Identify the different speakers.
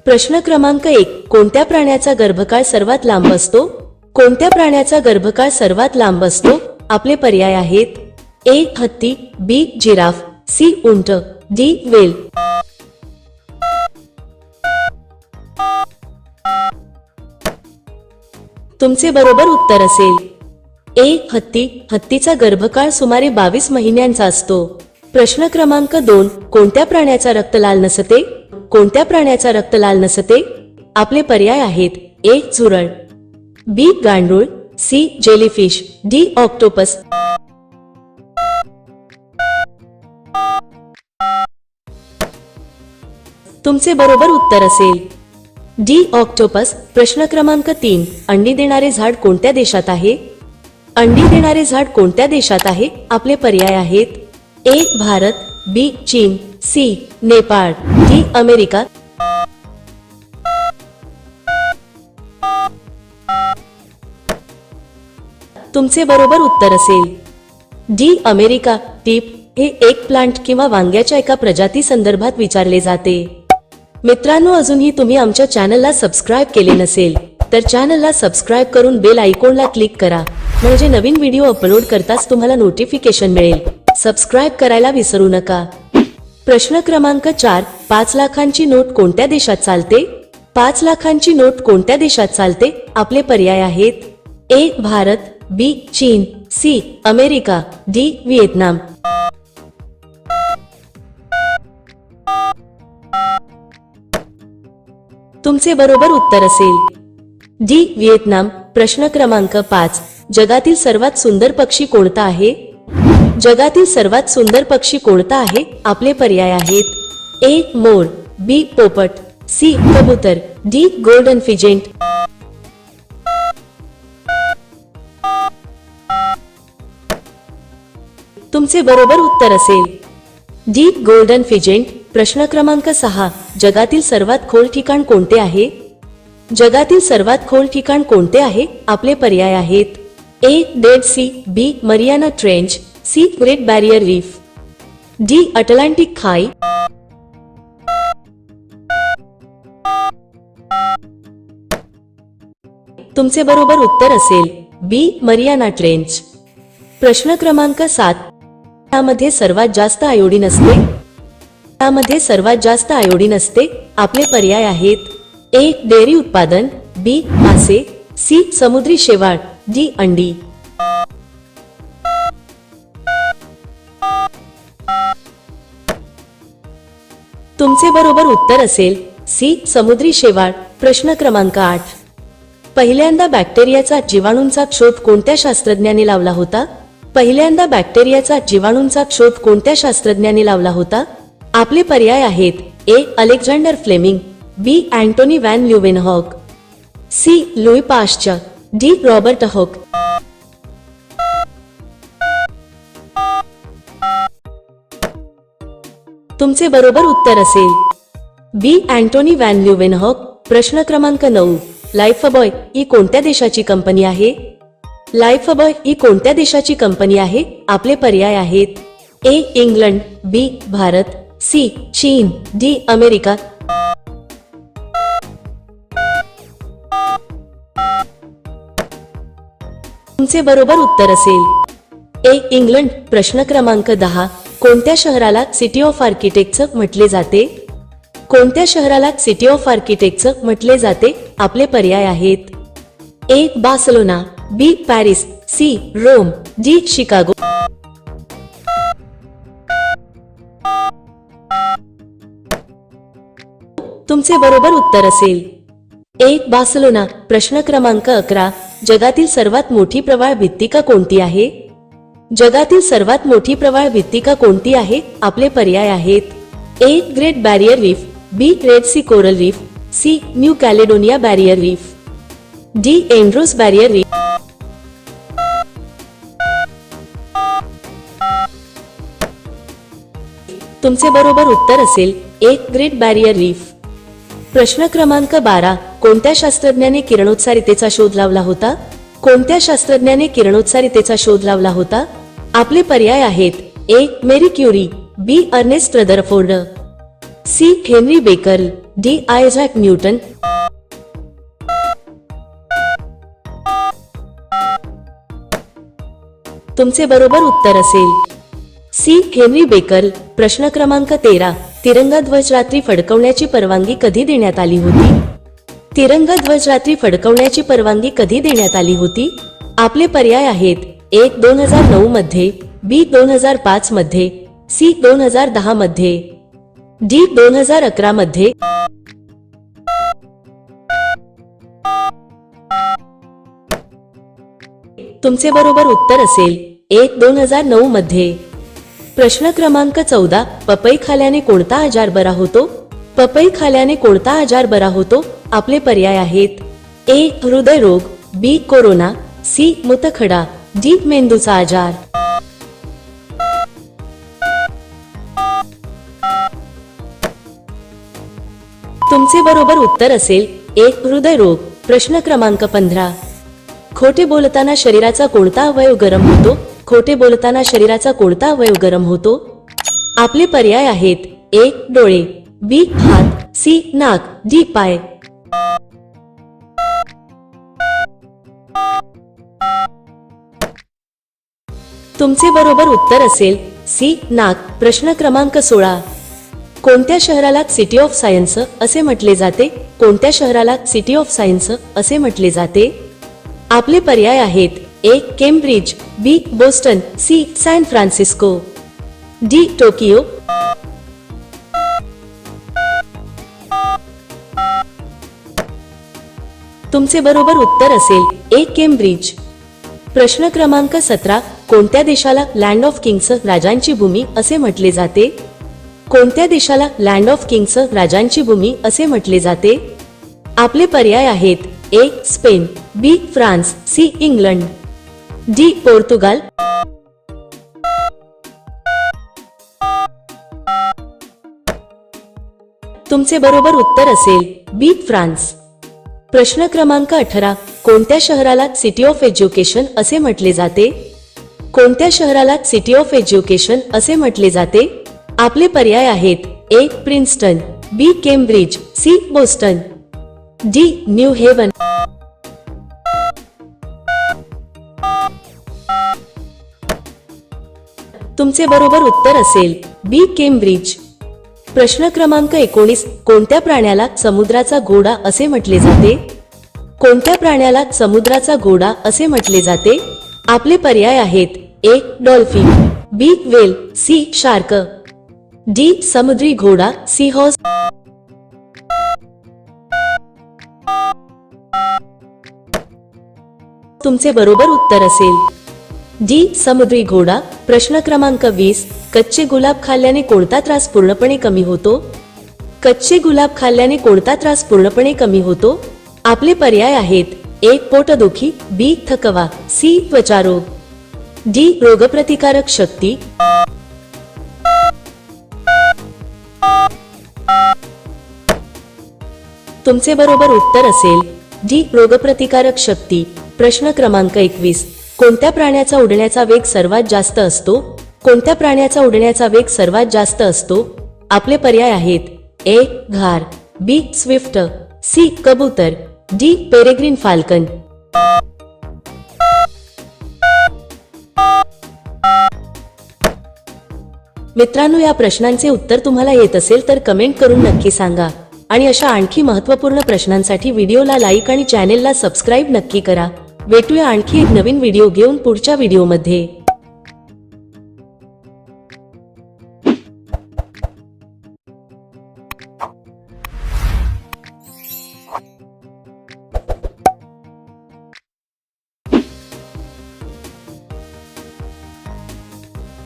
Speaker 1: प्रश्न क्रमांक 1. कोणत्या प्राण्याचा गर्भकाळ सर्वात लांब असतो? कोणत्या प्राण्याचा गर्भकाळ सर्वात लांब असतो? आपले पर्याय आहेत: ए. हत्ती, बी. Giraffe, C. उंट, डी. व्हेल. तुमचे बरोबर उत्तर असेल ए. हत्ती. हत्तीचा गर्भकाळ सुमारे 22 महिन्यांचा असतो. प्रश्न क्रमांक 2. कोणत्या प्राण्याचा रक्त लाल नसते? कोणत्या प्राण्याचा रक्त लाल नसते? आपले पर्याय आहेत: ए. झुरळ, बी. गांडूळ, सी. Jellyfish, D. ऑक्टोपस. तुमचे बरोबर उत्तर असेल डी. ऑक्टोपस. प्रश्न क्रमांक 3. अंडी देणारे झाड कोणत्या देशात आहे? अंडी देणारे झाड कोणत्या देशात आहे? आपले पर्याय आहेत: ए. भारत, बी. चीन, सी. नेपाळ, डी. अमेरिका. तुमचे बरोबर उत्तर असेल डी. अमेरिका. टीप हे एक प्लांट किंवा वांग्याच्या एका प्रजाती संदर्भात विचारले जाते. मित्रांनो, अजूनही तुम्ही आमच्या चॅनलला सबस्क्राईब केले नसेल तर चॅनलला सबस्क्राईब करून बेल आयकॉनला क्लिक करा, म्हणजे नवीन व्हिडिओ अपलोड करताच तुम्हाला नोटिफिकेशन मिळेल. सबस्क्राईब करायला विसरू नका. प्रश्न क्रमांक 4. 5 लाखांची नोट कोणत्या देशात चालते? 5 लाखांची नोट कोणत्या देशात चालते? आपले पर्याय आहेत: ए. भारत, बी. चीन, सी. America, D. व्हिएतनाम. तुमचे बरोबर उत्तर असेल डी. व्हिएतनाम. प्रश्न क्रमांक 5. जगातील सर्वात सुंदर पक्षी कोणता आहे? जगातील सर्वात सुंदर पक्षी कोणता आहे? आपले पर्याय आहेत: ए. मोर, बी. पोपट, सी. कबूतर, डी. Golden pheasant. तुमचे बरोबर उत्तर असेल डी. Golden pheasant. प्रश्न क्रमांक 6. जगातील सर्वात खोल ठिकाण कोणते आहे? जगातील सर्वात खोल ठिकाण कोणते आहे? आपले पर्याय आहेत: A. Dead Sea, B. Mariana Trench, C. Great Barrier reef, D. Atlantic खाई. तुमचे बरोबर उत्तर असेल बी. Mariana trench. प्रश्न क्रमांक 7. यामध्ये सर्वात जास्त आयोडीन असते? यामध्ये सर्वात जास्त आयोडीन असते? आपले पर्याय आहेत: ए. डेअरी उत्पादन, बी. मासे, सी. समुद्री शेवाळ, डी. अंडी. तुमचे बरोबर उत्तर असेल सी. समुद्री शेवाळ. प्रश्न क्रमांक 8. पहिल्यांदा बॅक्टेरियाचा जीवाणूंचा शोध कोणत्या शास्त्रज्ञाने लावला होता? पहिल्यांदा बॅक्टेरियाचा जीवाणूंचा शोध कोणत्या शास्त्रज्ञाने लावला होता? आपले पर्याय आहेत: A. Alexander Fleming, B. Antonie van Leeuwenhoek, C. Louis Pasteur, D. Robert Hooke. तुमचे बरोबर उत्तर असेल बी. Antonie van ल्युवेनहॉक. प्रश्न क्रमांक 9. लाइफबॉय ही कोणत्या देशाची कंपनी आहे? लाइफबॉय ही कोणत्या देशाची कंपनी आहे? आपले पर्याय आहेत: ए. इंग्लंड, बी. भारत, सी. चीन, डी. अमेरिका. तुमचे बरोबर उत्तर असेल ए. इंग्लंड. प्रश्न क्रमांक 10. कोणत्या शहराला सिटी ऑफ आर्किटेक्चर म्हटले जाते? कोणत्या शहराला सिटी ऑफ आर्किटेक्चर म्हटले जाते? आपले पर्याय आहेत: A. Barcelona, B. Paris, C. Rome, D. Chicago. तुमचे बरोबर उत्तर असेल ए. बार्सिलोना. प्रश्न क्रमांक 11. जगातील सर्वात मोठी प्रवाळ भित्तिका कोणती आहे? जगातील सर्वात मोठी प्रवाळ भित्तिका कोणती आहे? आपले पर्याय आहेत: A. Great Barrier Reef, B. Red Sea coral reef, C. New Caledonia barrier reef, D. Andros barrier reef. तुमचे बरोबर उत्तर असेल ए. Great Barrier reef. प्रश्न क्रमांक 12. कोणत्या शास्त्रज्ञाने किरणोत्सारितेचा शोध लावला होता? कोणत्या शास्त्रज्ञाने किरणोत्सारितेचा शोध लावला होता? आपले पर्याय आहेत: A. Marie Curie, B. Ernest Rutherford, C. Henri Becker, D Isaac Newton, तुमचे बरोबर उत्तर असेल सी हेनरी बेकर. प्रश्न क्रमांक 13. तिरंगा ध्वज रात्री फडकवण्याची परवानगी कधी देण्यात आली होती? तिरंगा ध्वज रात्री फडकवण्याची परवानगी कधी देण्यात आली होती? आपले पर्याय आहेत: 1. 2009 मध्ये, बी. 2005 मध्ये, सी. 2010 मध्ये, डी. 2011 मध्ये. तुमचे बरोबर उत्तर असेल 1. 2009 मध्ये. प्रश्न क्रमांक 14. पपई खाल्याने कोणता आजार बरा होतो? पपई खाल्याने कोणता आजार बरा होतो? आपले पर्याय आहेत: ए. हृदयरोग, बी. Corona, C. मूतखडा, डी. मेंदूचा आजार. तुमचे बरोबर उत्तर असेल 1. हृदयरोग. प्रश्न क्रमांक 15. खोटे बोलताना शरीराचा कोणता अवयव गरम होतो? खोटे बोलताना शरीराचा कोणता अवयव गरम होतो? आपले पर्याय आहेत: 1. डोळे, बी. हात, सी. नाक, डी. पाय. तुमचे बरोबर उत्तर असेल सी. नाक. प्रश्न क्रमांक 16. कोणत्या शहराला सिटी ऑफ सायन्स असे म्हटले जाते? कोणत्या शहराला सिटी ऑफ सायन्स असे म्हटले जाते? आपले पर्याय आहेत: 1. Cambridge, B. Boston, C. San Francisco, D. Tokyo. तुमचे बरोबर उत्तर असेल 1. केम्ब्रिज. प्रश्न क्रमांक 17. कोणत्या देशाला लँड ऑफ किंग्स राजांची भूमी असे म्हटले जाते? कोणत्या देशाला लँड ऑफ किंग्स राजांची भूमी असे म्हटले जाते? आपले पर्याय आहेत: 1. Spain, B. France, C. England, D. Portugal. तुमचे बरोबर उत्तर असेल बी. फ्रान्स. प्रश्न क्रमांक 18. कोणत्या शहराला सिटी ऑफ एज्युकेशन असे म्हटले जाते? कोणत्या शहराला सिटी ऑफ एज्युकेशन असे म्हटले जाते? आपले पर्याय आहेत: 1. Princeton, B. Cambridge, C. Boston, D. New Haven. तुमचे बरोबर उत्तर असेल बी. केम्ब्रिज. प्रश्न क्रमांक 19. कोणत्या प्राण्याला समुद्राचा घोडा असे म्हटले जाते? कोणत्या प्राण्याला समुद्राचा घोडा असे म्हटले जाते? आपले पर्याय आहेत: 1. Dolphin, B. Whale, C. Shark, D. समुद्री घोडा, सी हॉर्स. तुमचे बरोबर उत्तर असेल डी. समुद्री घोडा. प्रश्न क्रमांक 20. कच्चे गुलाब खाल्ल्याने कोणता त्रास पूर्णपणे कमी होतो? कच्चे गुलाब खाल्ल्याने कोणता त्रास पूर्णपणे कमी होतो? आपले पर्याय आहेत: 1. पोटदुखी, बी. थकवा, सी. त्वचारोग, डी. रोगप्रतिकारक शक्ती. तुमचे बरोबर उत्तर असेल डी. रोगप्रतिकारक शक्ती. प्रश्न क्रमांक 21. कोणत्या प्राण्याचा उडण्याचा वेग सर्वात जास्त असतो? कोणत्या प्राण्याचा उडण्याचा वेग सर्वात जास्त असतो? आपले पर्याय आहेत: 1. घार, बी. Swift, C. कबूतर, डी. Peregrine falcon. मित्रांनो, या प्रश्नांचे उत्तर तुम्हाला येत असेल तर कमेंट करून नक्की सांगा आणि अशा आणखी महत्त्वपूर्ण प्रश्नांसाठी व्हिडिओला लाईक आणि चॅनेलला सबस्क्राईब नक्की करा. भेटूया आणखी एक नवीन व्हिडिओ घेऊन पुढच्या व्हिडिओमध्ये.